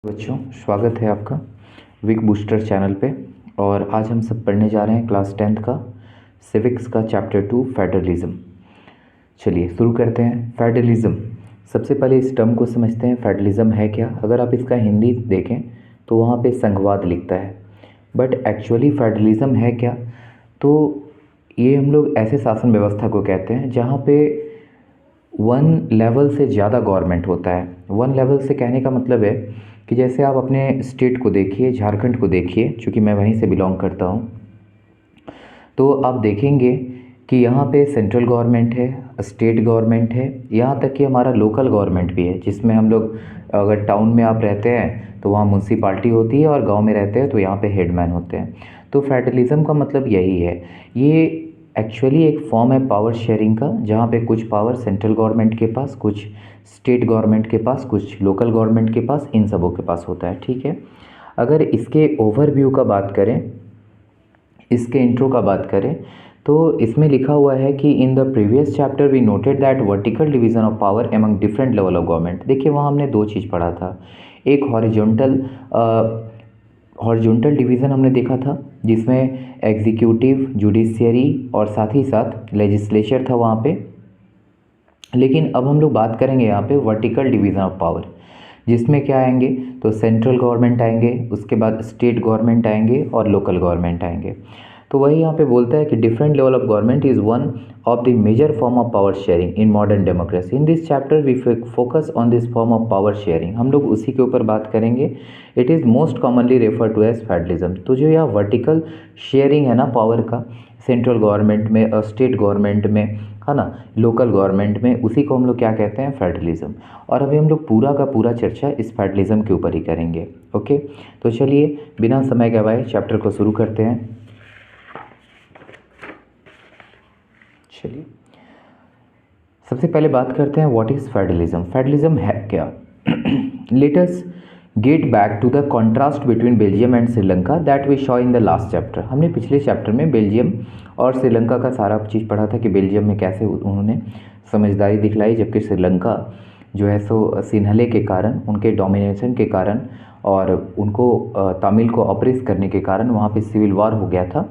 बच्चों, स्वागत है आपका वीक बूस्टर चैनल पे। और आज हम सब पढ़ने जा रहे हैं क्लास 10th का सिविक्स का चैप्टर 2 फेडरलिज्म। चलिए शुरू करते हैं। फेडरलिज्म, सबसे पहले इस टर्म को समझते हैं। फेडरलिज्म है क्या? अगर आप इसका हिंदी देखें तो वहाँ पे संघवाद लिखता है, बट एक्चुअली फेडरलिज्म है क्या? तो ये हम लोग ऐसे शासन व्यवस्था को कहते हैं जहाँ पे वन लेवल से ज़्यादा गवर्नमेंट होता है। वन लेवल से कहने का मतलब है कि जैसे आप अपने स्टेट को देखिए, झारखंड को देखिए, चूँकि मैं वहीं से बिलोंग करता हूँ, तो आप देखेंगे कि यहाँ पे सेंट्रल गवर्नमेंट है, स्टेट गवर्नमेंट है, यहाँ तक कि हमारा लोकल गवर्नमेंट भी है, जिसमें हम लोग, अगर टाउन में आप रहते हैं तो वहाँ म्यूनसिपाल्टी होती है, और गांव में रहते हैं तो यहाँ पे हेडमैन होते हैं। तो फेडरलिज्म का मतलब यही है। ये एक्चुअली एक फॉर्म है पावर शेयरिंग का, जहाँ पे कुछ पावर सेंट्रल गवर्नमेंट के पास, कुछ स्टेट गवर्नमेंट के पास, कुछ लोकल गवर्नमेंट के पास, इन सबों के पास होता है। ठीक है, अगर इसके ओवरव्यू का बात करें, इसके इंट्रो का बात करें, तो इसमें लिखा हुआ है कि in the previous chapter we noted that vertical division of power among different level of government. देखिए, वहाँ हमने दो चीज़ पढ़ा था। एक हॉरिजॉन्टल डिवीज़न हमने देखा था, जिसमें एग्जीक्यूटिव, जुडिशियरी और साथ ही साथ लेजिस्लेचर था वहाँ पे। लेकिन अब हम लोग बात करेंगे यहाँ पे वर्टिकल डिवीज़न ऑफ पावर, जिसमें क्या आएंगे, तो सेंट्रल गवर्नमेंट आएंगे, उसके बाद स्टेट गवर्नमेंट आएंगे और लोकल गवर्नमेंट आएंगे। तो वही यहाँ पे बोलता है कि different level of government is one of the major form of power sharing in modern democracy. In this chapter we focus on this form of power sharing. हम लोग उसी के ऊपर बात करेंगे। It is most commonly refer to as federalism. तो जो यह वर्टिकल शेयरिंग है ना पावर का, सेंट्रल गवर्नमेंट में और स्टेट गवर्नमेंट में, है ना, लोकल गवर्नमेंट में, उसी को हम लोग क्या कहते हैं, फेडरलिज्म। और अभी हम लोग पूरा का पूरा चर्चा इस फेडरलिज्म के ऊपर ही करेंगे। ओके, तो चलिए बिना समय गवाए चैप्टर को शुरू करते हैं। चलिए सबसे पहले बात करते हैं व्हाट इज़ फेडरलिज्म। फेडरलिज्म है क्या? Let us get back to the contrast between Belgium and Sri Lanka that we saw in the last chapter. हमने पिछले चैप्टर में बेल्जियम और श्रीलंका का सारा चीज़ पढ़ा था कि बेल्जियम में कैसे उन्होंने समझदारी दिखलाई, जबकि श्रीलंका जो है सो सिन्हले के कारण, उनके डोमिनेशन के कारण और उनको तमिल को ऑपरेस करने के कारण वहाँ पे सिविल वॉर हो गया था।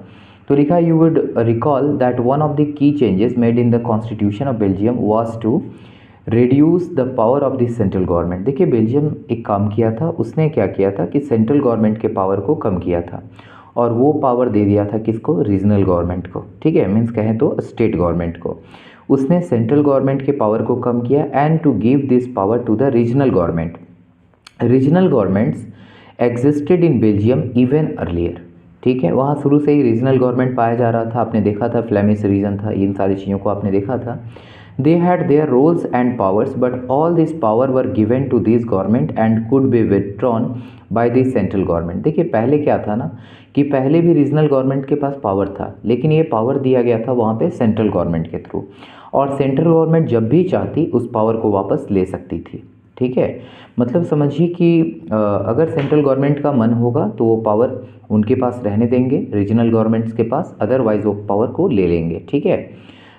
तो लिखा, you would recall that one of the key changes made in the constitution of Belgium was to reduce the power of the central government. देखिए, बेल्जियम एक काम किया था, उसने क्या किया था कि सेंट्रल गवर्नमेंट के पावर को कम किया था, और वो पावर दे दिया था किसको? रीजनल गवर्नमेंट को। ठीक है, मीन्स कहें तो स्टेट गवर्नमेंट को। उसने सेंट्रल गवर्नमेंट के पावर को कम किया and to give this power to the regional government. Regional governments existed in Belgium even earlier. ठीक है, वहाँ शुरू से ही रीजनल गवर्नमेंट पाया जा रहा था। आपने देखा था फ्लेमिश रीजन था, इन सारी चीज़ों को आपने देखा था। They had their roles and powers, but all this power were given to this government and could be withdrawn by the central government. देखिए, पहले क्या था ना कि पहले भी रीजनल गवर्नमेंट के पास पावर था, लेकिन ये पावर दिया गया था वहाँ पे सेंट्रल गवर्नमेंट के थ्रू, और सेंट्रल गवर्नमेंट जब भी चाहती उस पावर को वापस ले सकती थी। ठीक है, मतलब समझिए कि अगर सेंट्रल गवर्नमेंट का मन होगा तो वो पावर उनके पास रहने देंगे, रीजनल गवर्नमेंट्स के पास, अदरवाइज वो पावर को ले लेंगे। ठीक है,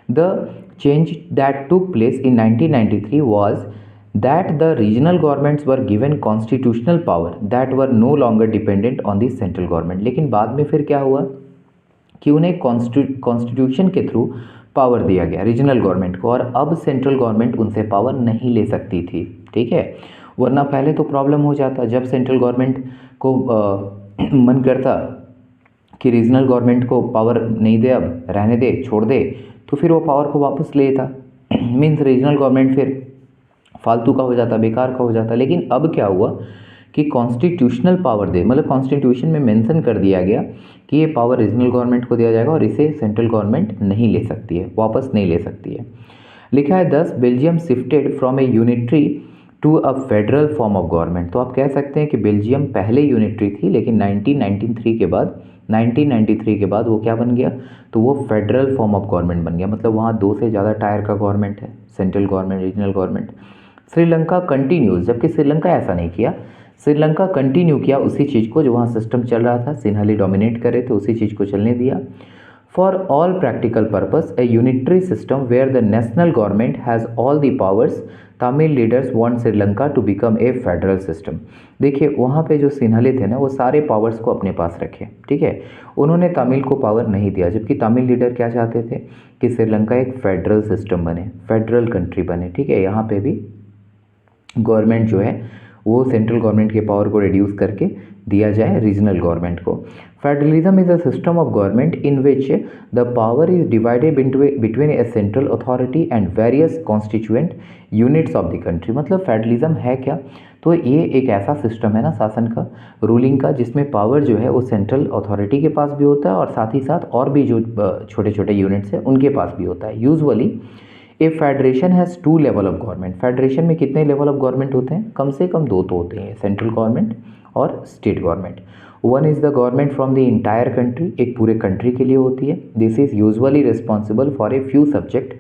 the change that took place in 1993 was that the regional governments were given constitutional power that were no longer dependent on the central government. लेकिन बाद में फिर क्या हुआ कि उन्हें कॉन्स्टिट्यूशन के थ्रू पावर दिया गया रीजनल गवर्नमेंट को, और अब सेंट्रल गवर्नमेंट उनसे पावर नहीं ले सकती थी। ठीक है, वरना पहले तो प्रॉब्लम हो जाता, जब सेंट्रल गवर्नमेंट को मन करता कि रीजनल गवर्नमेंट को पावर नहीं दे, अब रहने दे, छोड़ दे, तो फिर वो पावर को वापस लेता। मीन्स रीजनल गवर्नमेंट फिर फालतू का हो जाता, बेकार का हो जाता। लेकिन अब क्या हुआ कि कॉन्स्टिट्यूशनल पावर दे, मतलब कॉन्स्टिट्यूशन में मेंशन कर दिया गया कि ये पावर रीजनल गवर्नमेंट को दिया जाएगा और इसे सेंट्रल गवर्नमेंट नहीं ले सकती है, वापस नहीं ले सकती है। लिखा है, thus Belgium shifted from a unitary to a federal form of government. तो आप कह सकते हैं कि बेल्जियम पहले यूनिटरी थी, लेकिन 1993 के बाद वो क्या बन गया, तो वो फेडरल फॉर्म ऑफ गवर्नमेंट बन गया। मतलब वहाँ दो से ज़्यादा टायर का गवर्नमेंट है, central government, regional government. Sri Lanka continues, जबकि श्रीलंका ऐसा नहीं किया। श्रीलंका कंटिन्यू किया उसी चीज़ को जो वहाँ सिस्टम चल रहा था, सिन्हले डोमिनेट करे तो उसी चीज़ को चलने दिया। For all practical purpose, a unitary system where the national government has all the powers. Tamil leaders want Sri Lanka to become a federal system. देखिए वहाँ पे जो सिन्हले थे ना वो सारे पावर्स को अपने पास रखे, ठीक है, उन्होंने तमिल को पावर नहीं दिया, जबकि तमिल लीडर क्या चाहते थे कि श्रीलंका एक फेडरल सिस्टम बने, फेडरल कंट्री बने, ठीक है। यहाँ पे भी गवर्नमेंट जो है वो सेंट्रल गवर्नमेंट के पावर को रिड्यूस करके दिया जाए रीजनल गवर्नमेंट को। Federalism is a system of government in which the power is divided between A central authority and various constituent units of the country. मतलब फेडरलिज्म है क्या, तो ये एक ऐसा सिस्टम है ना शासन का, रूलिंग का, जिसमें पावर जो है वो सेंट्रल अथॉरिटी के पास भी होता है और साथ ही साथ और भी जो छोटे छोटे यूनिट्स हैं उनके पास भी होता है। Usually A federation has 2 level of government. Federation में कितने लेवल ऑफ गवर्नमेंट होते हैं, कम से कम 2 तो होते हैं, सेंट्रल गवर्नमेंट और state government. One is the government from the entire country, एक पूरे कंट्री के लिए होती है। This is usually responsible for a few subject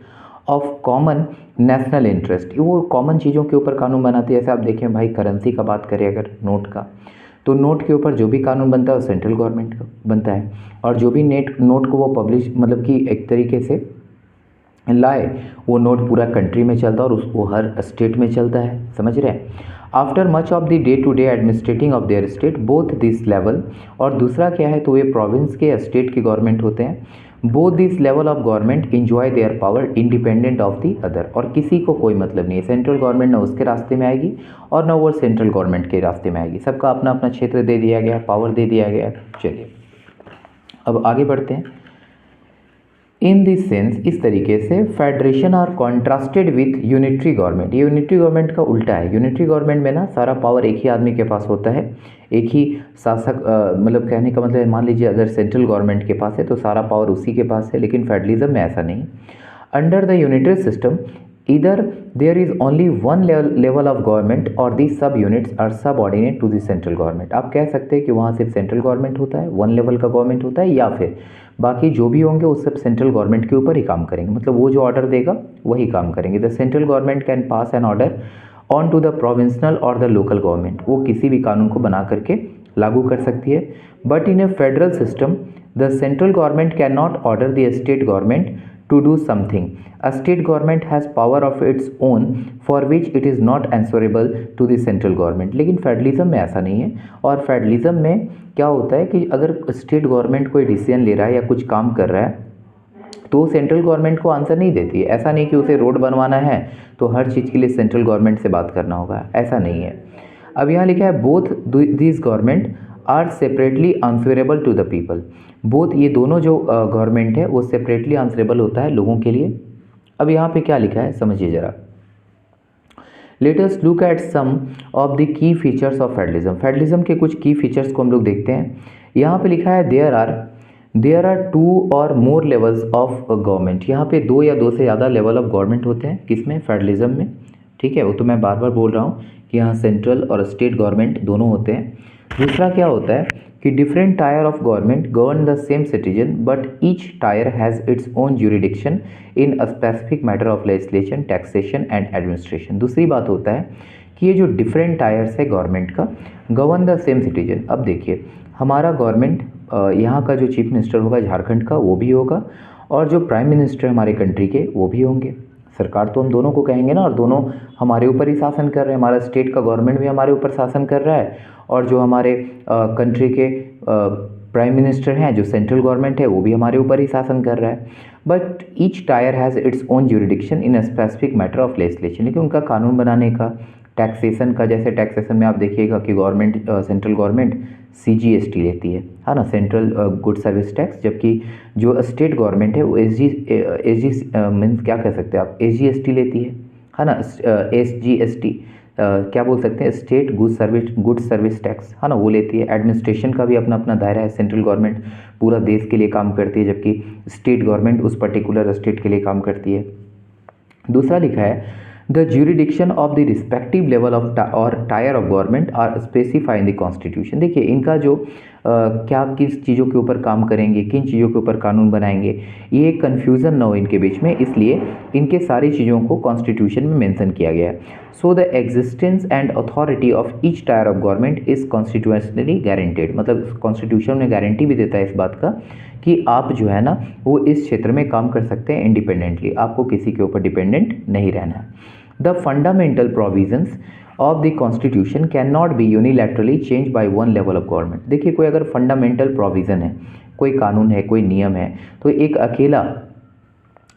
of common national interest. वो कॉमन चीज़ों के ऊपर कानून बनाती है। जैसे आप देखें भाई, करेंसी का बात करें अगर, नोट का, तो नोट के ऊपर जो भी कानून बनता है वो सेंट्रल गवर्नमेंट का बनता है, और जो भी नोट को वो पब्लिश मतलब कि एक तरीके से लाए, वो नोट पूरा कंट्री में चलता है और उसको हर स्टेट में चलता है, समझ रहे हैं। After much of the day to day administrating of their state both this level, और दूसरा क्या है, तो ये प्रोविंस के स्टेट के गवर्नमेंट होते हैं। Both this level of government enjoy their power independent of the other, और किसी को कोई मतलब नहीं है, सेंट्रल गवर्नमेंट ना उसके रास्ते में आएगी और ना वो सेंट्रल गवर्नमेंट के रास्ते में आएगी, सबका अपना अपना क्षेत्र दे दिया गया, पावर दे दिया गया। चलिए अब आगे बढ़ते हैं। इन दिस सेंस, इस तरीके से federation are contrasted with unitary government. ये यूनिटरी गवर्नमेंट का उल्टा है। यूनिटरी गवर्नमेंट में ना सारा पावर एक ही आदमी के पास होता है, एक ही शासक, मतलब कहने का मतलब मान लीजिए अगर सेंट्रल गवर्नमेंट के पास है तो सारा पावर उसी के पास है, लेकिन फेडरलिज्म में ऐसा नहीं। Under the unitary system either there is only one level of government or these sub units are subordinate to the central government। आप कह सकते हैं कि वहाँ सिर्फ सेंट्रल गवर्नमेंट होता है, वन लेवल का गवर्नमेंट होता है, या फिर बाकी जो भी होंगे वो सब सेंट्रल गवर्नमेंट के ऊपर ही काम करेंगे, मतलब वो जो ऑर्डर देगा वही काम करेंगे। The central government can pass an order on to the provincial और द लोकल गवर्नमेंट, वो किसी भी कानून को बना करके लागू कर सकती है। But in A federal system the central government can not order the state government to do something. A state government has power of its own for which it is not answerable to the central government। लेकिन federalism में ऐसा नहीं है। और federalism में क्या होता है कि अगर स्टेट गवर्नमेंट कोई डिसीजन ले रहा है या कुछ काम कर रहा है तो सेंट्रल गवर्नमेंट को आंसर नहीं देती है। ऐसा नहीं कि उसे रोड बनवाना है तो हर चीज़ के लिए सेंट्रल गवर्नमेंट से बात करना होगा, ऐसा नहीं है। अब यहाँ लिखा है both this government are separately answerable to the people. Both, ये दोनों जो गवर्नमेंट है वो सेपरेटली आंसरेबल होता है लोगों के लिए। अब यहाँ पे क्या लिखा है समझिए ज़रा। Let us look at some of the key features of federalism. Federalism के कुछ की फीचर्स को हम लोग देखते हैं। यहाँ पे लिखा है देयर आर 2 और मोर लेवल्स ऑफ गवर्नमेंट। यहाँ पे 2 या 2 से ज़्यादा लेवल ऑफ गवर्नमेंट होते हैं, किसमें, फेडरलिज्म में, ठीक है। वो तो मैं बार बार बोल रहा हूँ कि यहाँ सेंट्रल और स्टेट गवर्नमेंट दोनों होते हैं। दूसरा क्या होता है कि different tyre of government govern the same citizen but each tyre has its own jurisdiction in a specific matter of legislation, taxation and administration. दूसरी बात होता है कि ये जो डिफरेंट टायर्स है गवर्नमेंट का, गवर्न द सेम सिटीजन। अब देखिए हमारा गवर्नमेंट, यहाँ का जो चीफ मिनिस्टर होगा झारखंड का वो भी होगा, और जो प्राइम मिनिस्टर हमारे कंट्री के वो भी होंगे। सरकार तो हम दोनों को कहेंगे ना, और दोनों हमारे ऊपर ही शासन कर रहे हैं। हमारा स्टेट का गवर्नमेंट भी हमारे ऊपर शासन कर रहा है, और जो हमारे कंट्री के प्राइम मिनिस्टर हैं, जो सेंट्रल गवर्नमेंट है, वो भी हमारे ऊपर ही शासन कर रहा है। But each tyre has its own jurisdiction in a specific matter of legislation. लेकिन उनका कानून बनाने का, टैक्सेशन का, जैसे टैक्सेशन में आप देखिएगा कि गवर्नमेंट, सेंट्रल गवर्नमेंट CGST लेती है ना, सेंट्रल गुड सर्विस टैक्स, जबकि जो स्टेट गवर्नमेंट है वो मीन्स क्या कह सकते हैं आप, SGST लेती है ना, SGST क्या बोल सकते हैं, स्टेट गुड सर्विस टैक्स, है ना, वो लेती है। एडमिनिस्ट्रेशन का भी अपना अपना दायरा है। सेंट्रल गवर्नमेंट पूरा देश के लिए काम करती है, जबकि स्टेट गवर्नमेंट उस पर्टिकुलर स्टेट के लिए काम करती है। दूसरा लिखा है the jurisdiction of the respective level of और tier of government are specify in the constitution. देखिए इनका जो क्या किस चीज़ों के ऊपर काम करेंगे, किन चीज़ों के ऊपर कानून बनाएंगे, ये कन्फ्यूज़न ना हो इनके बीच में, इसलिए इनके सारी चीज़ों को कॉन्स्टिट्यूशन में मेंशन किया गया है। So the existence and authority of each tyre of government is constitutionally guaranteed, मतलब कॉन्स्टिट्यूशन में गारंटी भी देता है इस बात का कि आप जो है ना वो इस क्षेत्र में काम कर सकते हैं इंडिपेंडेंटली, आपको किसी के ऊपर डिपेंडेंट नहीं रहना है। The fundamental provisions of the constitution can not be unilaterally change by one level of government. देखिए कोई अगर फंडामेंटल प्रोविज़न है, कोई कानून है, कोई नियम है, तो एक अकेला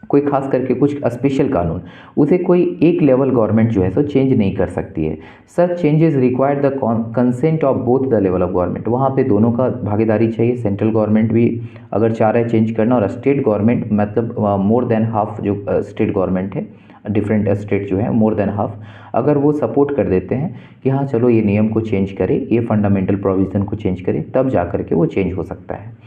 कोई खास करके कुछ स्पेशल कानून उसे कोई एक लेवल गवर्नमेंट जो है सो चेंज नहीं कर सकती है। Such changes require the consent of both the level of government, वहाँ पे दोनों का भागीदारी चाहिए। सेंट्रल गवर्नमेंट भी अगर चाह रहा है चेंज करना, और स्टेट गवर्नमेंट मतलब मोर देन हाफ जो स्टेट गवर्नमेंट है, डिफरेंट स्टेट जो है मोर देन हाफ, अगर वो सपोर्ट कर देते हैं कि हाँ चलो ये नियम को चेंज करें, ये फंडामेंटल प्रोविज़न को चेंज करें, तब जा करके वो चेंज हो सकता है।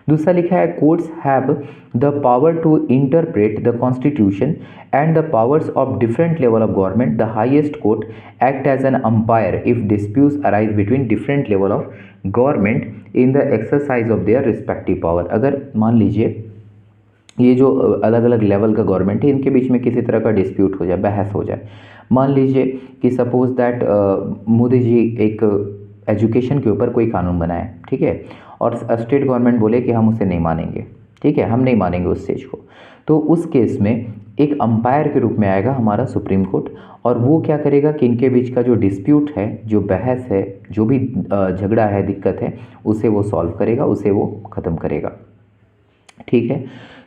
दूसरा लिखा है courts have the power to interpret the constitution and the powers of different level of government. The highest court act as an umpire if disputes arise between different level of government in the exercise of their respective power. अगर मान लीजिए ये जो अलग अलग level का government है, इनके बीच में किसी तरह का डिस्प्यूट हो जाए, बहस हो जाए, मान लीजिए कि सपोज दैट मोदी जी एक एजुकेशन के ऊपर कोई कानून बनाए, ठीक है, और स्टेट गवर्नमेंट बोले कि हम उसे नहीं मानेंगे, ठीक है, हम नहीं मानेंगे उस चीज़ को, तो उस केस में एक अंपायर के रूप में आएगा हमारा सुप्रीम कोर्ट, और वो क्या करेगा कि इनके बीच का जो डिस्प्यूट है, जो बहस है, जो भी झगड़ा है, दिक्कत है, उसे वो सॉल्व करेगा, उसे वो ख़त्म करेगा, ठीक है।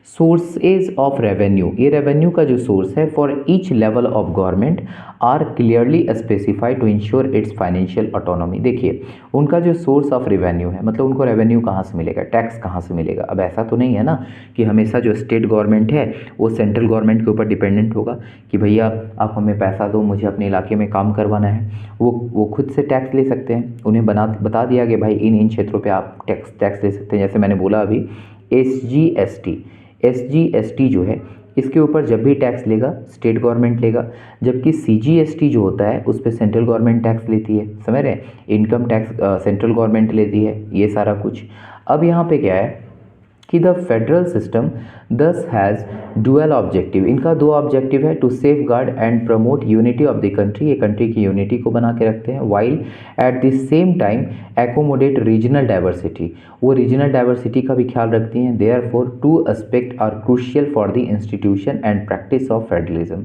सोर्सेज ऑफ रेवेन्यू, ये रेवेन्यू का जो सोर्स है for each level of government are clearly specified to ensure its financial autonomy. देखिए उनका जो सोर्स ऑफ रेवेन्यू है, मतलब उनको रेवेन्यू कहाँ से मिलेगा, टैक्स कहाँ से मिलेगा। अब ऐसा तो नहीं है ना कि हमेशा जो स्टेट गवर्नमेंट है वो सेंट्रल गवर्नमेंट के ऊपर डिपेंडेंट होगा कि भैया आप हमें पैसा दो, मुझे अपने इलाके में काम करवाना है। वो खुद से टैक्स ले सकते हैं, उन्हें बता दिया कि भाई इन क्षेत्रों पर आप टैक्स ले सकते हैं। जैसे मैंने बोला अभी एसजीएसटी जो है इसके ऊपर जब भी टैक्स लेगा स्टेट गवर्नमेंट लेगा, जबकि सीजीएसटी जो होता है उस पर सेंट्रल गवर्नमेंट टैक्स लेती है, समझ रहे हैं, इनकम टैक्स सेंट्रल गवर्नमेंट लेती है, ये सारा कुछ। अब यहाँ पे क्या है कि the federal system thus has dual objective, इनका दो ऑब्जेक्टिव है, to safeguard and promote unity of the country, ये कंट्री की यूनिटी को बना के रखते हैं, while at the same time accommodate regional diversity, वो रीजनल डाइवर्सिटी का भी ख्याल रखती हैं। Therefore two aspect are crucial for the institution and practice of federalism.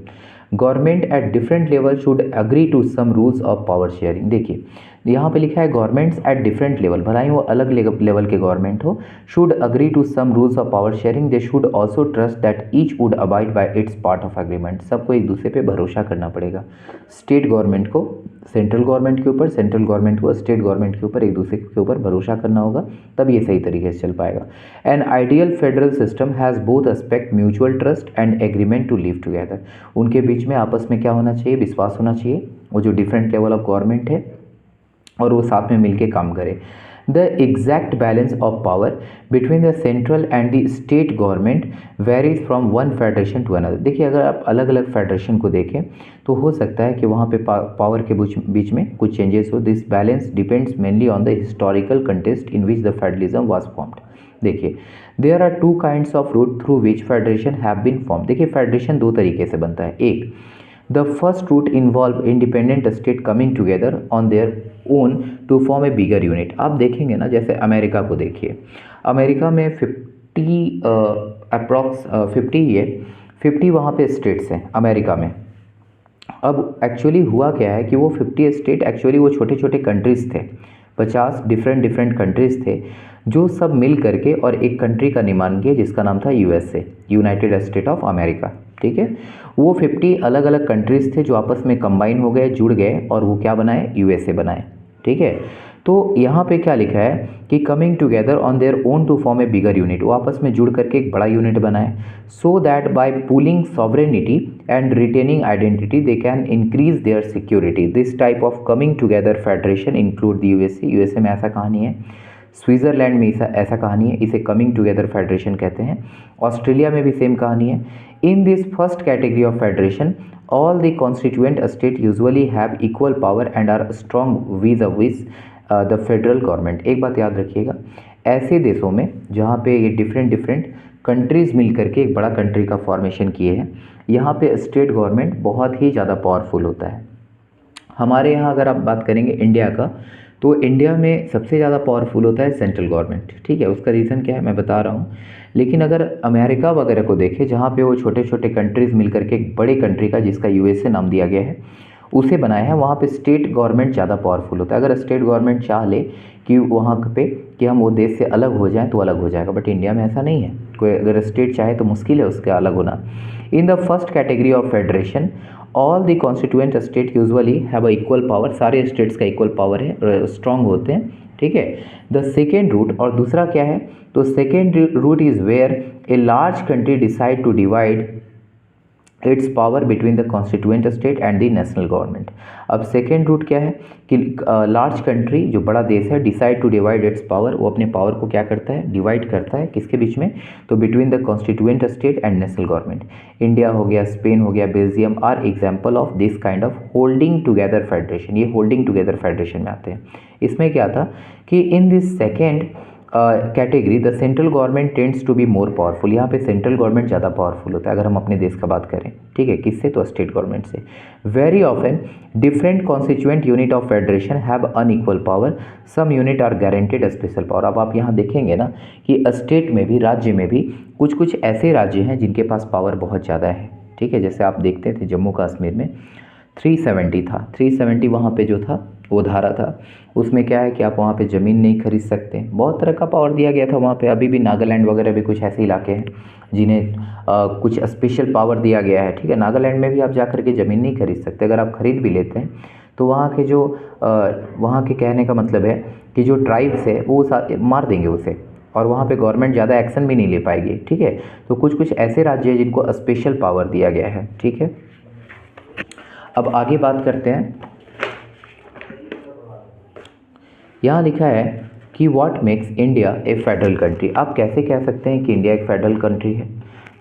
Government at different level should agree to some rules of power sharing. देखिए यहाँ पे लिखा है गवर्नमेंट्स एट डिफरेंट लेवल, भला ही वो अलग लेवल के गवर्नमेंट हो, should agree to some rules of power sharing, they should also trust that each would abide by its part of agreement. सबको एक दूसरे पे भरोसा करना पड़ेगा, स्टेट गवर्नमेंट को सेंट्रल गवर्नमेंट के ऊपर, सेंट्रल गवर्नमेंट को स्टेट गवर्नमेंट के ऊपर, एक दूसरे के ऊपर भरोसा करना होगा, तब ये सही तरीके से चल पाएगा। An ideal federal system has both aspect mutual trust and agreement to live together, उनके बीच में आपस में क्या होना चाहिए, विश्वास होना चाहिए, वो जो डिफरेंट लेवल ऑफ गवर्नमेंट है और वो साथ में मिलके काम करे। The exact balance of power between the central and the state government varies from one federation to another. देखिए अगर आप अलग अलग फेडरेशन को देखें तो हो सकता है कि वहाँ पे पावर के बीच में कुछ चेंजेस हो। This balance depends mainly on the historical context in which the federalism was formed. देखिए there are two kinds of route through which federation have been form. देखिए फेडरेशन दो तरीके से बनता है। एक, the first route involve independent state coming together on their own to form a bigger unit. आप देखेंगे ना, जैसे अमेरिका को देखिए, अमेरिका में 50 अप्रॉक्स 50 वहाँ पे स्टेट्स हैं अमेरिका में। अब एक्चुअली हुआ क्या है कि वो 50 स्टेट एक्चुअली वो छोटे छोटे कंट्रीज़ थे, 50 डिफरेंट कंट्रीज़ थे जो सब मिल करके और एक कंट्री का निर्माण किया जिसका नाम था USA, United state of America. ठीक है, वो 50 अलग अलग कंट्रीज़ थे जो आपस में कंबाइन हो गए, जुड़ गए और वो क्या बनाए, यूएसए बनाए। ठीक है, तो यहाँ पे क्या लिखा है कि coming together on their own to form a bigger unit, वो आपस में जुड़ करके एक बड़ा यूनिट बनाए। So that by pooling sovereignty and retaining identity they can increase their security. This type of coming together federation include the USA. USA में ऐसा कहानी है, स्विट्ज़रलैंड में ऐसा कहानी है, इसे कमिंग टुगेदर फेडरेशन कहते हैं। ऑस्ट्रेलिया में भी सेम कहानी है। In this first category of federation all the constituent state usually have equal power and are strong vis the federal government. एक बात याद रखिएगा, ऐसे देशों में जहाँ पे ये डिफरेंट कंट्रीज़ मिल करके एक बड़ा कंट्री का फॉर्मेशन किए हैं, यहाँ पे स्टेट गवर्नमेंट बहुत ही ज़्यादा पावरफुल होता है। हमारे यहाँ अगर आप बात करेंगे इंडिया का, तो इंडिया में सबसे ज़्यादा पावरफुल होता है सेंट्रल गवर्नमेंट, ठीक है। उसका रीज़न क्या है मैं बता रहा हूँ। लेकिन अगर अमेरिका वगैरह को देखें, जहाँ पे वो छोटे छोटे कंट्रीज़ मिलकर के एक बड़े कंट्री का, जिसका यूएसए नाम दिया गया है, उसे बनाया है, वहाँ पे स्टेट गवर्नमेंट ज़्यादा पावरफुल होता है। अगर स्टेट गवर्नमेंट चाह ले कि वहाँ पे कि हम वो देश से अलग हो जाएं, तो अलग हो जाएगा, बट इंडिया में ऐसा नहीं है। कोई अगर स्टेट चाहे तो मुश्किल है उसके अलग होना। In the first category of federation, all the constituent state usually have a equal power, सारे स्टेट्स का इक्वल पावर है, स्ट्रांग होते हैं, ठीक है। द सेकेंड रूट, और दूसरा क्या है, तो second route is where a large country decide to divide its power between the constituent state and the national government. अब सेकेंड रूट क्या है कि लार्ज कंट्री, जो बड़ा देश है, decide to divide its power, वो अपने पावर को क्या करता है, डिवाइड करता है, किसके बीच में, तो between the constituent state and national government. India हो गया, स्पेन हो गया, Belgium are example of this kind of holding together federation. ये होल्डिंग टुगेदर फेडरेशन में आते हैं। इसमें क्या था कि in this second category the central government tends to be more powerful. यहाँ पे सेंट्रल गवर्नमेंट ज़्यादा पावरफुल होता है अगर हम अपने देश का बात करें, ठीक है। किससे, तो स्टेट गवर्नमेंट से। Very often different constituent unit of federation have unequal power, some unit are guaranteed special power. अब आप यहाँ देखेंगे ना कि स्टेट में भी, राज्य में भी कुछ कुछ ऐसे राज्य हैं जिनके पास पावर बहुत ज़्यादा है, ठीक है। जैसे आप देखते थे जम्मू कश्मीर में 370 था, 370 वहाँ पे जो था वो धारा था, उसमें क्या है कि आप वहाँ पे ज़मीन नहीं खरीद सकते, बहुत तरह का पावर दिया गया था वहाँ पे। अभी भी नागालैंड वगैरह भी कुछ ऐसे इलाके हैं जिन्हें कुछ स्पेशल पावर दिया गया है, ठीक है। नागालैंड में भी आप जा कर के ज़मीन नहीं खरीद सकते, अगर आप खरीद भी लेते हैं तो वहाँ के जो वहाँ के कहने का मतलब है कि जो ट्राइब्स है वो मार देंगे उसे, और वहाँ पे गवर्नमेंट ज़्यादा एक्शन भी नहीं ले पाएगी, ठीक है। तो कुछ कुछ ऐसे राज्य हैं जिनको स्पेशल पावर दिया गया है, ठीक है। अब आगे बात करते हैं। यहाँ लिखा है कि what makes India A federal country. आप कैसे कह सकते हैं कि इंडिया एक फेडरल कंट्री है,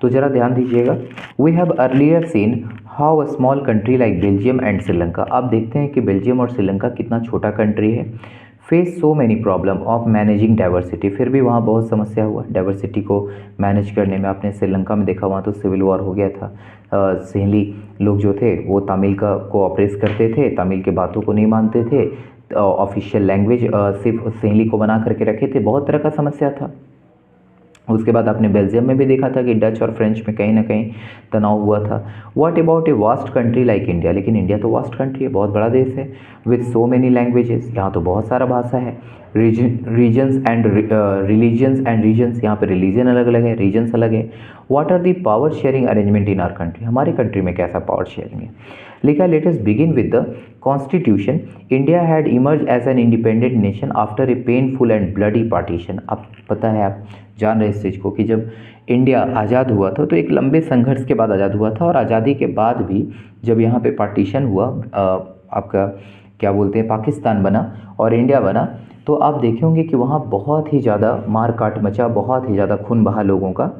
तो ज़रा ध्यान दीजिएगा। We have earlier seen how a small country like Belgium and Sri Lanka. आप देखते हैं कि बेल्जियम और श्रीलंका कितना छोटा कंट्री है, face so many problem of managing diversity. फिर भी वहाँ बहुत समस्या हुआ डाइवर्सिटी को मैनेज करने में। आपने श्रीलंका में देखा, वहाँ तो सिविल वॉर हो गया था। सिंहली लोग जो थे वो तमिल का को ऑपरेस करते थे, तमिल के बातों को नहीं मानते थे, ऑफिशियल लैंग्वेज सिर्फ सिंहली को बना करके रखे थे, बहुत तरह का समस्या था। उसके बाद आपने बेल्जियम में भी देखा था कि डच और फ्रेंच में कहीं ना कहीं तनाव हुआ था। What about a vast country like India. लेकिन इंडिया तो वास्ट कंट्री है, बहुत बड़ा देश है, विद सो मेनी लैंग्वेजेस। यहाँ तो बहुत सारा भाषा है। Regions and religions and regions, यहाँ पे रिलीजन अलग अलग है, रीजन्स अलग है। What are the power sharing arrangement in our country. हमारे कंट्री में कैसा पावर शेयरिंग है, लिखा let us begin with the constitution. India had emerge as an independent nation after a painful and bloody partition. अब पता है, आप जान रहे इस चीज़ को कि जब इंडिया आज़ाद हुआ था तो एक लंबे संघर्ष के बाद आज़ाद हुआ था, और आज़ादी के बाद भी जब यहाँ पे पार्टीशन हुआ, आपका क्या बोलते हैं, पाकिस्तान बना और इंडिया बना, तो आप देखे होंगे कि वहाँ बहुत ही ज़्यादा मार काट मचा, बहुत ही ज़्यादा खून बहा लोगों का।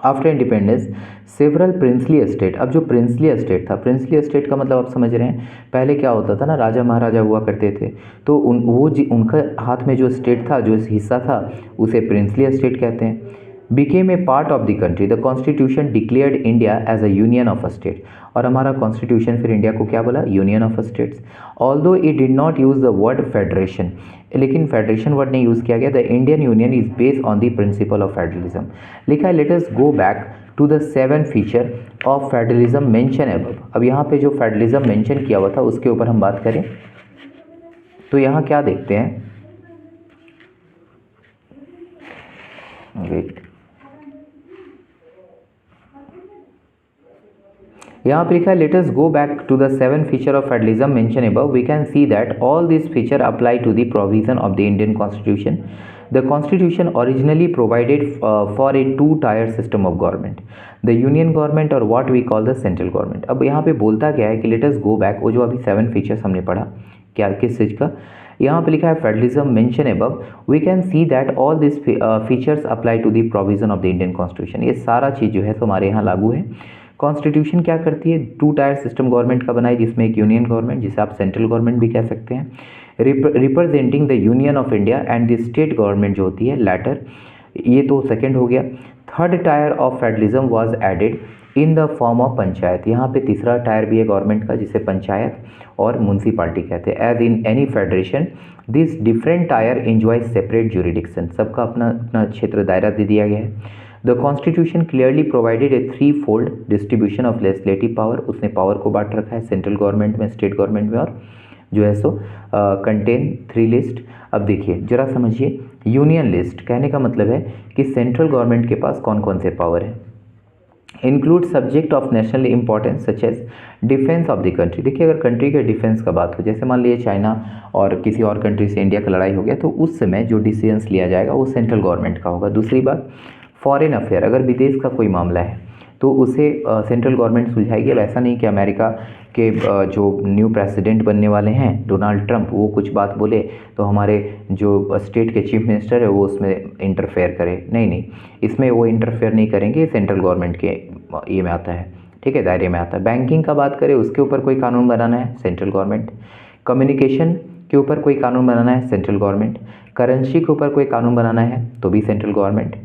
After independence several princely estate. अब जो प्रिंसली एस्टेट था, प्रिंसली एस्टेट का मतलब आप समझ रहे हैं, पहले क्या होता था ना, राजा महाराजा हुआ करते थे, तो उनका हाथ में जो स्टेट था, जो हिस्सा था, उसे प्रिंसली एस्टेट कहते हैं। Became a part of the country. The constitution declared India as a union of state. और हमारा कॉन्स्टिट्यूशन फिर इंडिया को क्या बोला, union of states. Although it did not use the word federation, लेकिन फेडरेशन वर्ड नहीं यूज़ किया गया। The Indian union is based on the principle of federalism. लिखा है let us go back to the 7 feature of federalism mention above. अब यहाँ पे जो फेडरलिज्म मेंशन किया हुआ था उसके ऊपर हम बात करें तो यहाँ क्या देखते हैं, वेट, यहाँ पर लिखा है let us go back to the 7 feature of federalism mention above. We can see that all this feature apply to the provision of the Indian constitution. The Constitution originally provided for a two-tier system of government, the Union government और what we call the central government। अब यहाँ पे बोलता क्या है कि let us go back, वो जो अभी 7 फीचर्स हमने पढ़ा, क्या किस चीज़ का, यहाँ पे लिखा है federalism mention above, we can see that all this features apply to the provision of the Indian constitution. ये सारा चीज़ जो है तो हमारे यहाँ लागू है। कॉन्स्टिट्यूशन क्या करती है, 2-टायर सिस्टम गवर्नमेंट का बनाई, जिसमें एक यूनियन गवर्नमेंट, जिसे आप सेंट्रल गवर्नमेंट भी कह सकते हैं, representing the union of India, and the state government जो होती है लैटर, ये तो सेकंड हो गया। Third tier of federalism was added in the form of panchayat. यहाँ पे तीसरा टायर भी है गवर्नमेंट का, जिसे पंचायत और म्यूनसिपालिटी कहते हैं। As in any federation this different tier enjoy separate jurisdiction, सबका अपना अपना क्षेत्र दायरा दे दिया गया है। The constitution clearly provided a three fold distribution of legislative power, उसने पावर को बांट रखा है सेंट्रल गवर्नमेंट में, स्टेट गवर्नमेंट में, और जो है सो कंटेन थ्री लिस्ट। अब देखिए जरा समझिए, यूनियन लिस्ट कहने का मतलब है कि सेंट्रल गवर्नमेंट के पास कौन कौन से पावर है। Include subject of national importance such as defence of the country. देखिए अगर कंट्री के डिफेंस का बात हो, जैसे मान लीजिए चाइना और किसी और कंट्री से इंडिया का लड़ाई हो गया, तो उस समय जो डिसीजंस लिया जाएगा वो सेंट्रल गवर्नमेंट का होगा। दूसरी बात, फॉरेन अफेयर, अगर विदेश का कोई मामला है तो उसे सेंट्रल गवर्नमेंट सुलझाएगी। अब ऐसा नहीं कि अमेरिका के जो न्यू प्रेसिडेंट बनने वाले हैं डोनाल्ड ट्रंप, वो कुछ बात बोले तो हमारे जो स्टेट के चीफ मिनिस्टर है वो उसमें इंटरफेयर करे, नहीं नहीं, इसमें वो इंटरफेयर नहीं करेंगे, सेंट्रल गवर्नमेंट के ये में आता है, ठीक है, दायरे में आता है। बैंकिंग का बात करें, उसके ऊपर कोई कानून बनाना है सेंट्रल गवर्नमेंट। कम्युनिकेशन के ऊपर कोई कानून बनाना है सेंट्रल गवर्नमेंट। करेंसी के ऊपर कोई कानून बनाना है तो भी सेंट्रल गवर्नमेंट।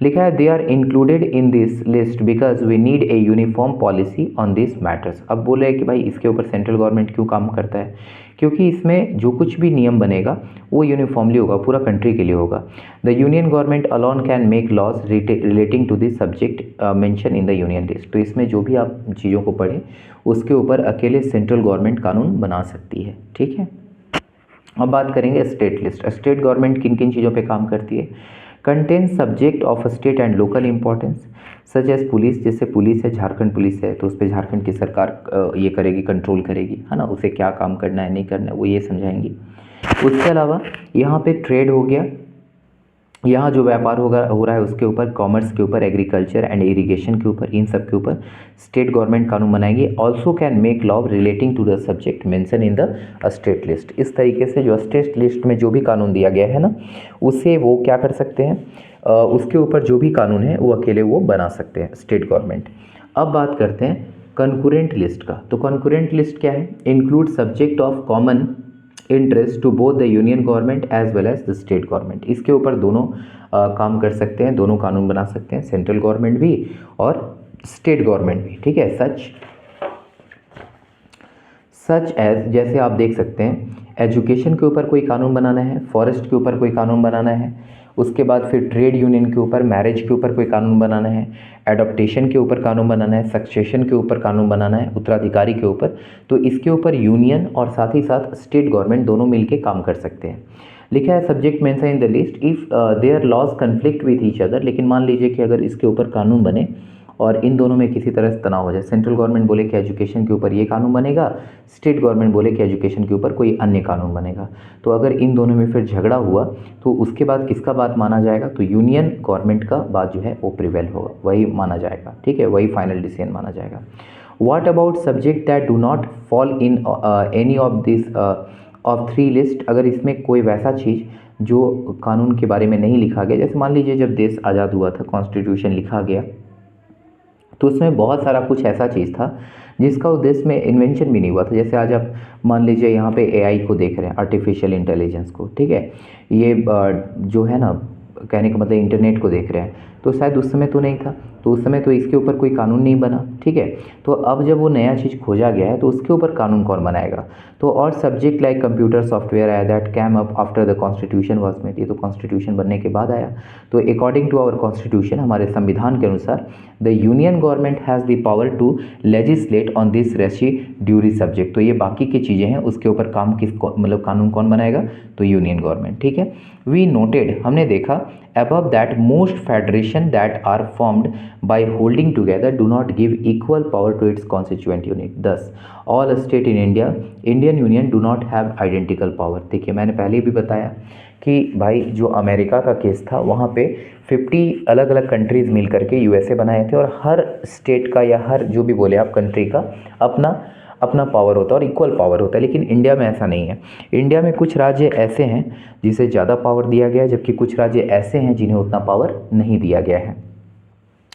लिखा है they are included in this list because we need a uniform policy on this matters. अब बोले कि भाई इसके ऊपर सेंट्रल गवर्नमेंट क्यों काम करता है, क्योंकि इसमें जो कुछ भी नियम बनेगा वो यूनिफॉर्मली होगा, पूरा कंट्री के लिए होगा। The union government alone can make laws relating to this subject mention in the union list. तो इसमें जो भी आप चीज़ों को पढ़ें उसके ऊपर अकेले सेंट्रल गवर्नमेंट कानून बना सकती है, ठीक है। अब बात करेंगे स्टेट लिस्ट। स्टेट गवर्नमेंट किन किन चीज़ों पे काम करती है। Contain subject of state and local importance such as police, जैसे पुलिस है, झारखंड पुलिस है, तो उस पर झारखंड की सरकार ये करेगी, कंट्रोल करेगी, है ना, उसे क्या काम करना है नहीं करना है वो ये समझाएंगी। उसके अलावा यहाँ पे ट्रेड हो गया, यहाँ जो व्यापार हो रहा है उसके ऊपर, कॉमर्स के ऊपर, एग्रीकल्चर एंड इरिगेशन के ऊपर, इन सब के ऊपर स्टेट गवर्नमेंट कानून बनाएगी। Also can make law relating to the subject mention in the state list. इस तरीके से जो स्टेट लिस्ट में जो भी कानून दिया गया है ना, उसे वो क्या कर सकते हैं, उसके ऊपर जो भी कानून है वो अकेले वो बना सकते हैं स्टेट गवर्नमेंट। अब बात करते हैं कंकरेंट लिस्ट का। तो कंकरेंट लिस्ट क्या है, include subject of common interest to both the union government as well as the state government. इसके ऊपर दोनों काम कर सकते हैं, दोनों कानून बना सकते हैं, सेंट्रल गवर्नमेंट भी और स्टेट गवर्नमेंट भी, ठीक है। सच एज, जैसे आप देख सकते हैं एजुकेशन के ऊपर कोई कानून बनाना है, फॉरेस्ट के ऊपर कोई कानून बनाना है, उसके बाद फिर ट्रेड यूनियन के ऊपर, मैरिज के ऊपर कोई कानून बनाना है, एडॉप्टेशन के ऊपर कानून बनाना है, सक्सेशन के ऊपर कानून बनाना है, उत्तराधिकारी के ऊपर। तो इसके ऊपर यूनियन और साथ ही साथ स्टेट गवर्नमेंट दोनों मिलके काम कर सकते हैं। लिखा है subject mention in the list if there laws conflict with each other. लेकिन मान लीजिए कि अगर इसके ऊपर कानून बने और इन दोनों में किसी तरह से तनाव हो जाए, सेंट्रल गवर्नमेंट बोले कि एजुकेशन के ऊपर ये कानून बनेगा, स्टेट गवर्नमेंट बोले कि एजुकेशन के ऊपर कोई अन्य कानून बनेगा, तो अगर इन दोनों में फिर झगड़ा हुआ तो उसके बाद किसका बात माना जाएगा, तो यूनियन गवर्नमेंट का बात जो है वो प्रिवेल होगा, वही माना जाएगा, ठीक है, वही फाइनल डिसीजन माना जाएगा। What about subject that do not fall in any of this of three list. अगर इसमें कोई वैसा चीज़ जो कानून के बारे में नहीं लिखा गया, जैसे मान लीजिए जब देश आज़ाद हुआ था, कॉन्स्टिट्यूशन लिखा गया, तो उसमें बहुत सारा कुछ ऐसा चीज़ था जिसका उद्देश्य में इन्वेंशन भी नहीं हुआ था। जैसे आज आप मान लीजिए यहाँ पे एआई को देख रहे हैं, आर्टिफिशियल इंटेलिजेंस को, ठीक है, ये जो है ना, कहने का मतलब इंटरनेट को देख रहे हैं, तो शायद उस समय तो नहीं था, तो उस समय तो इसके ऊपर कोई कानून नहीं बना, ठीक है। तो अब जब वो नया चीज़ खोजा गया है तो उसके ऊपर कानून कौन बनाएगा, तो और सब्जेक्ट लाइक कंप्यूटर सॉफ्टवेयर आया that cam up after the constitution was made. ये तो कॉन्स्टिट्यूशन बनने के बाद आया। तो अकॉर्डिंग टू आवर कॉन्स्टिट्यूशन, हमारे संविधान के अनुसार, the union government has the power to legislate on this residuary subject. तो ये बाकी की चीज़ें हैं, उसके ऊपर काम मतलब कानून कौन बनाएगा, तो यूनियन गवर्नमेंट, ठीक है। वी नोटेड, हमने देखा above that most federation that are formed by holding together do not give equal power to its constituent unit. Thus all state in India Indian Union do not have identical power। देखिए मैंने पहले भी बताया कि भाई जो America का case था वहाँ पे 50 अलग अलग कंट्रीज़ मिल करके यूएसए बनाए थे, और हर स्टेट का या हर जो भी बोले आप कंट्री का अपना अपना पावर होता है और इक्वल पावर होता है। लेकिन इंडिया में ऐसा नहीं है। इंडिया में कुछ राज्य ऐसे हैं जिसे ज़्यादा पावर दिया गया है, जबकि कुछ राज्य ऐसे हैं जिन्हें उतना पावर नहीं दिया गया है,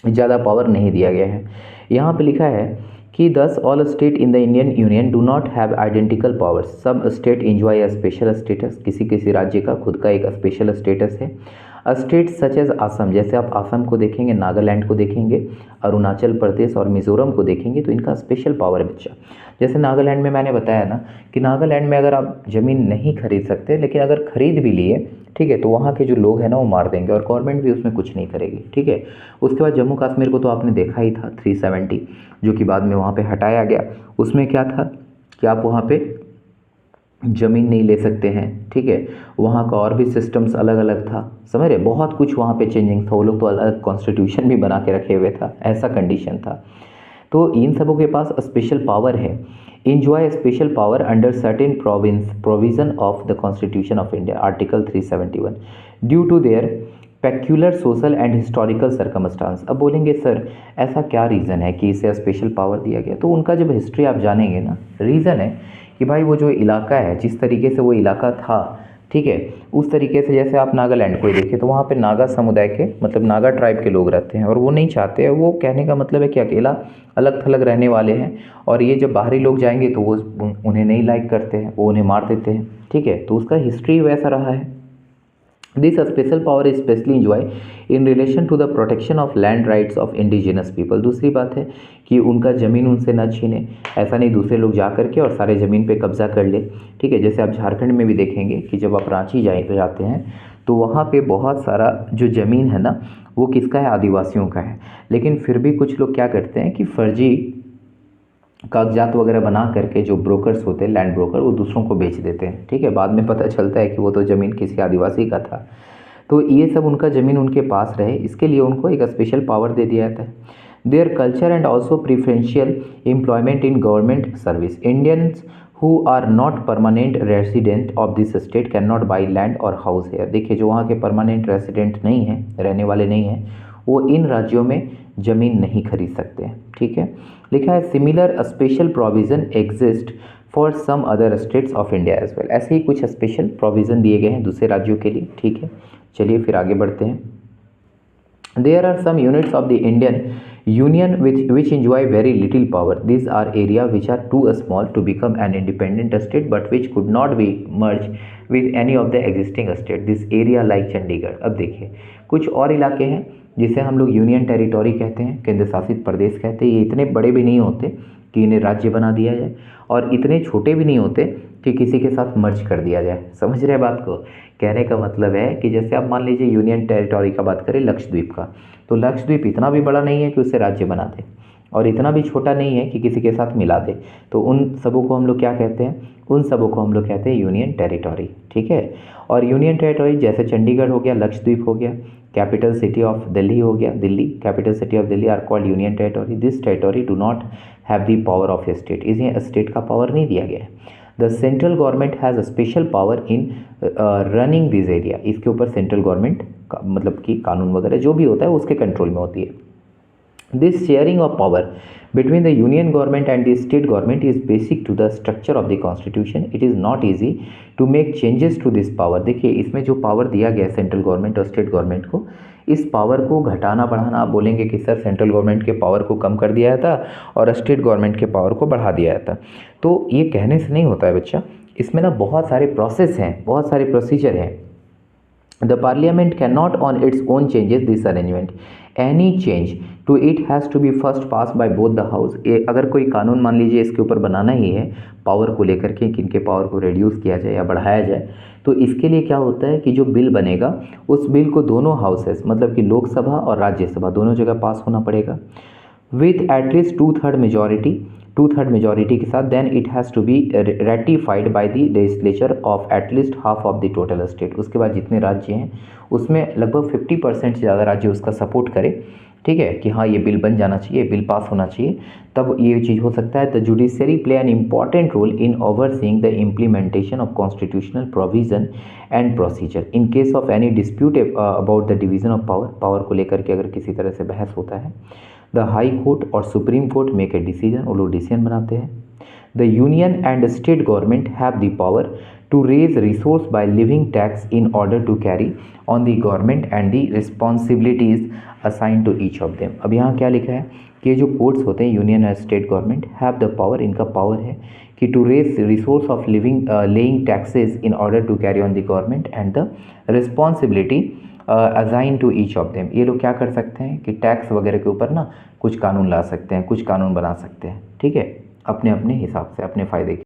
ज़्यादा पावर नहीं दिया गया है। यहाँ पे लिखा है कि thus all state in the Indian union do not have identical powers, सब state enjoy a special status. किसी किसी राज्य का खुद का एक स्पेशल स्टेटस है। स्टेट सच एज असम, जैसे आप असम को देखेंगे, नागालैंड को देखेंगे, अरुणाचल प्रदेश और मिज़ोरम को देखेंगे तो इनका स्पेशल पावर है बच्चा। जैसे नागालैंड में मैंने बताया ना कि नागालैंड में अगर आप ज़मीन नहीं खरीद सकते, लेकिन अगर खरीद भी लिए, ठीक है, तो वहाँ के जो लोग हैं ना वो मार देंगे और गवर्नमेंट भी उसमें कुछ नहीं करेगी, ठीक है। उसके बाद जम्मू कश्मीर को तो आपने देखा ही था 370, जो कि बाद में वहाँ पे हटाया गया। उसमें क्या था कि आप वहाँ पे ज़मीन नहीं ले सकते हैं, ठीक है। वहाँ का और भी सिस्टम्स अलग अलग था, समझ रहे, बहुत कुछ वहाँ पे चेंजिंग था। वो लोग तो अलग कॉन्स्टिट्यूशन भी बना के रखे हुए था, ऐसा कंडीशन था। तो इन सबों के पास स्पेशल पावर है, enjoy special power under certain provision of the constitution of India article 371 due to their peculiar social and historical circumstance. अब बोलेंगे सर ऐसा क्या रीज़न है कि इसे स्पेशल पावर दिया गया, तो उनका जब हिस्ट्री आप जानेंगे ना, रीज़न है कि भाई वो जो इलाका है, जिस तरीके से वो इलाका था, ठीक है, उस तरीके से जैसे आप नागालैंड को ही देखें तो वहाँ पे नागा समुदाय के, मतलब नागा ट्राइब के लोग रहते हैं और वो नहीं चाहते हैं, वो कहने का मतलब है कि अकेला अलग थलग रहने वाले हैं, और ये जब बाहरी लोग जाएंगे तो वो उन्हें नहीं लाइक करते हैं, वो उन्हें मार देते हैं, ठीक है। तो उसका हिस्ट्री वैसा रहा है। This special power is specially enjoy in relation to the protection of land rights of indigenous people. दूसरी बात है कि उनका ज़मीन उनसे न छीने, ऐसा नहीं दूसरे लोग जा करके और सारे ज़मीन पे कब्जा कर ले, ठीक है। जैसे आप झारखंड में भी देखेंगे कि जब आप रांची जाते हैं तो वहाँ पे बहुत सारा जो ज़मीन है ना वो किसका है, आदिवासियों का है। लेकिन फिर भी कुछ लोग क्या करते हैं कि फर्जी कागजात वगैरह बना करके जो ब्रोकर्स होते हैं, लैंड ब्रोकर, वो दूसरों को बेच देते हैं, ठीक है। बाद में पता चलता है कि वो तो ज़मीन किसी आदिवासी का था। तो ये सब उनका ज़मीन उनके पास रहे, इसके लिए उनको एक स्पेशल पावर दे दिया जाता है। Their culture and also preferential employment in government service. Indians who are not permanent resident of this state can not buy land और हाउस हेयर। देखिए जो वहाँ के परमानेंट रेसिडेंट नहीं हैं, रहने वाले नहीं हैं, वो इन राज्यों में ज़मीन नहीं खरीद सकते हैं, ठीक है। लिखा है similar special provision exist for some other states of India as well. ऐसे ही कुछ स्पेशल प्रोविज़न दिए गए हैं दूसरे राज्यों के लिए, ठीक है। चलिए फिर आगे बढ़ते हैं। There are some units of the Indian Union which enjoy very little power. These are areas which are too small to become an independent state, but which could not be merged with any of the existing state. This area like Chandigarh. अब देखिए कुछ और इलाके हैं जिसे हम लोग union territory कहते हैं, केंद्र शासित प्रदेश कहते हैं। ये इतने बड़े भी नहीं होते कि इन्हें राज्य बना दिया जाए, और इतने छोटे भी नहीं होते कि किसी के साथ मर्ज कर दिया जाए। समझ रहे बात को? कहने का मतलब है कि जैसे आप मान लीजिए यूनियन टेरिटोरी का बात करें, लक्षद्वीप का, तो लक्षद्वीप इतना भी बड़ा नहीं है कि उसे राज्य बना दे, और इतना भी छोटा नहीं है कि किसी के साथ मिला दे। तो उन सबों को हम लोग क्या कहते हैं? उन सबों को हम लोग कहते हैं यूनियन टेरिटोरी, ठीक है। और यूनियन टेरिटोरी जैसे चंडीगढ़ हो गया, लक्षद्वीप हो गया, कैपिटल सिटी ऑफ दिल्ली हो गया, Delhi, capital city of Delhi are called union territory. This territory do not have the power of a state. इन्हें स्टेट का पावर नहीं दिया गया है। The central government has a special power in running this area. इसके ऊपर सेंट्रल गवर्नमेंट का मतलब कि कानून वगैरह जो भी होता है उसके कंट्रोल में होती है। This sharing of power between the union government and the state government is basic to the structure of the constitution. It is not easy to make changes to this power. देखिए इसमें जो power दिया गया है central government और state government को, इस power को घटाना बढ़ाना, आप बोलेंगे कि सर सेंट्रल गवर्नमेंट के पावर को कम कर दिया जाता और स्टेट गवर्नमेंट के पावर को बढ़ा दिया जाता, तो ये कहने से नहीं होता है बच्चा। इसमें ना बहुत सारे प्रोसेस हैं, बहुत सारे प्रोसीजर हैं। The parliament cannot on its own changes this arrangement. Any change to it has to be first passed by both the house. अगर कोई कानून मान लीजिए इसके ऊपर बनाना ही है पावर को लेकर के, कि इनके पावर को रिड्यूस किया जाए या बढ़ाया जाए, तो इसके लिए क्या होता है कि जो बिल बनेगा उस बिल को दोनों हाउसेस, मतलब कि लोकसभा और राज्यसभा दोनों जगह पास होना पड़ेगा विथ एटलीस्ट 2/3 मेजॉरिटी, 2/3 मेजॉरिटी के साथ। Then it has to be ratified by the legislature of at least half of the total state. उसके बाद जितने राज्य हैं उसमें लगभग 50% से ज़्यादा राज्य उसका सपोर्ट करें, ठीक है, कि हाँ ये बिल बन जाना चाहिए, बिल पास होना चाहिए, तब ये चीज़ हो सकता है। The judiciary play an important role in overseeing the implementation of constitutional provision and procedure in case of any dispute about the division of power. Power को लेकर के अगर किसी तरह से बहस होता है, द हाई कोर्ट और supreme court make a decision, वो लोग डिसीजन बनाते हैं। The union and state government have the power to raise resource by living tax in order to carry on the government and the responsibilities assign to each of them. अब यहाँ क्या लिखा है कि ये जो कोर्ट्स होते हैं union and state government have the power, इनका पावर है कि to raise resource of living laying taxes in order to carry on the government and the responsibility assign to each of them. ये लोग क्या कर सकते हैं कि टैक्स वगैरह के ऊपर ना कुछ कानून ला सकते हैं, कुछ कानून बना सकते हैं, ठीक है, अपने अपने हिसाब से, अपने फ़ायदे के।